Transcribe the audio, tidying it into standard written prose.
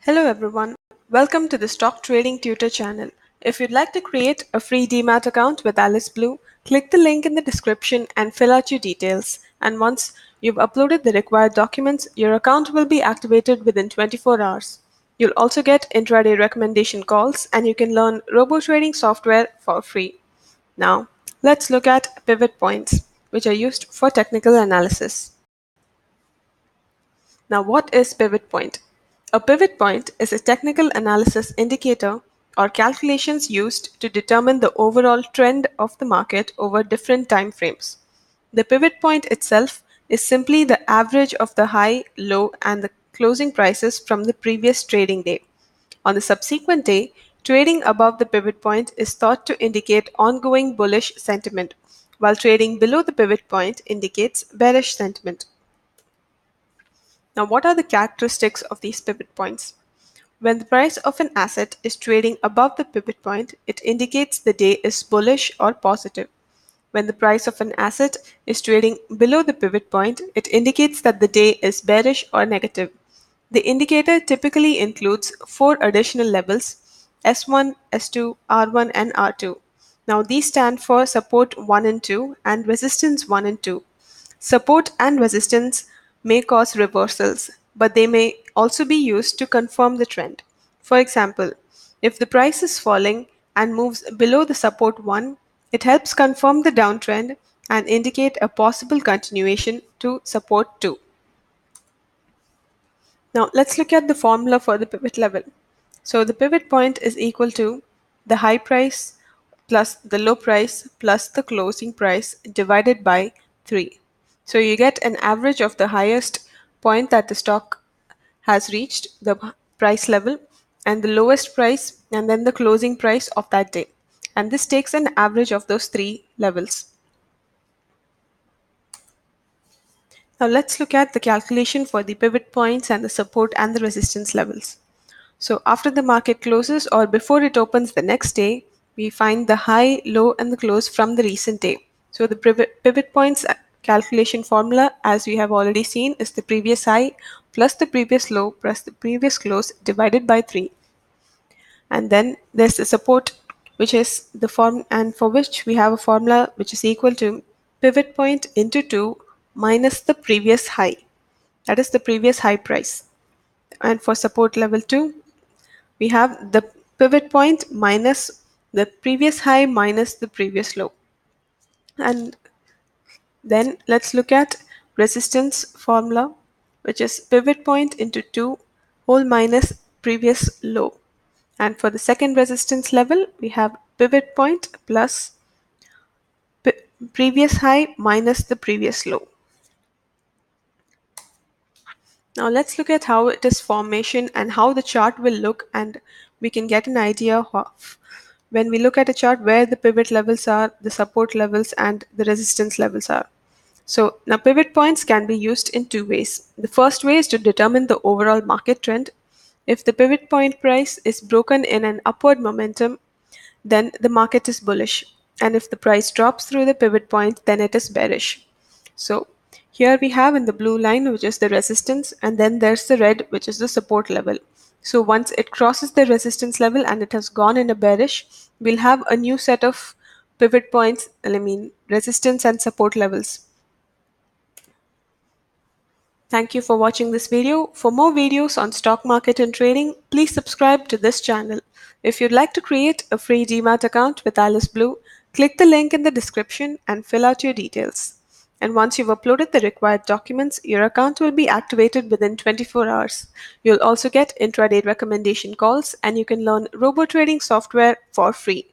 Hello everyone, welcome to the Stock Trading Tutor channel. If you'd like to create a free Demat account with Alice Blue, click the link in the description and fill out your details. And once you've uploaded the required documents, your account will be activated within 24 hours. You'll also get intraday recommendation calls and you can learn robo trading software for free. Now, let's look at pivot points, which are used for technical analysis. Now, what is pivot point? A pivot point is a technical analysis indicator or calculations used to determine the overall trend of the market over different time frames. The pivot point itself is simply the average of the high, low, and the closing prices from the previous trading day. On the subsequent day, trading above the pivot point is thought to indicate ongoing bullish sentiment, while trading below the pivot point indicates bearish sentiment. Now, what are the characteristics of these pivot points? When the price of an asset is trading above the pivot point, it indicates the day is bullish or positive. When the price of an asset is trading below the pivot point, it indicates that the day is bearish or negative. The indicator typically includes four additional levels: S1, S2, R1, and R2. Now, these stand for support 1 and 2 and resistance 1 and 2. Support and resistance may cause reversals, but they may also be used to confirm the trend. For example, if the price is falling and moves below the support 1, it helps confirm the downtrend and indicate a possible continuation to support 2. Now let's look at the formula for the pivot level. So the pivot point is equal to the high price plus the low price plus the closing price divided by 3. So you get an average of the highest point that the stock has reached, the price level, and the lowest price, and then the closing price of that day. And this takes an average of those three levels. Now let's look at the calculation for the pivot points and the support and the resistance levels. So after the market closes or before it opens the next day, we find the high, low, and the close from the recent day. So the pivot points calculation formula, as we have already seen, is the previous high plus the previous low plus the previous close divided by 3. And then there's the support, which is the form, and for which we have a formula which is equal to pivot point into 2 minus the previous high. That is the previous high price. And for support level 2, we have the pivot point minus the previous high minus the previous low. And then let's look at resistance formula, which is pivot point into 2 whole minus previous low. And for the second resistance level, we have pivot point plus previous high minus the previous low. Now let's look at how it is formation and how the chart will look, and we can get an idea of when we look at a chart where the pivot levels are, the support levels, and the resistance levels are. So now pivot points can be used in two ways. The first way is to determine the overall market trend. If the pivot point price is broken in an upward momentum, then the market is bullish. And if the price drops through the pivot point, then it is bearish. So here we have in the blue line, which is the resistance, and then there's the red, which is the support level. So once it crosses the resistance level and it has gone in a bearish, we'll have a new set of pivot points, resistance and support levels. Thank you for watching this video. For more videos on stock market and trading, please subscribe to this channel. If you'd like to create a free Demat account with Alice Blue, click the link in the description and fill out your details. And once you've uploaded the required documents, your account will be activated within 24 hours. You'll also get intraday recommendation calls and you can learn robo trading software for free.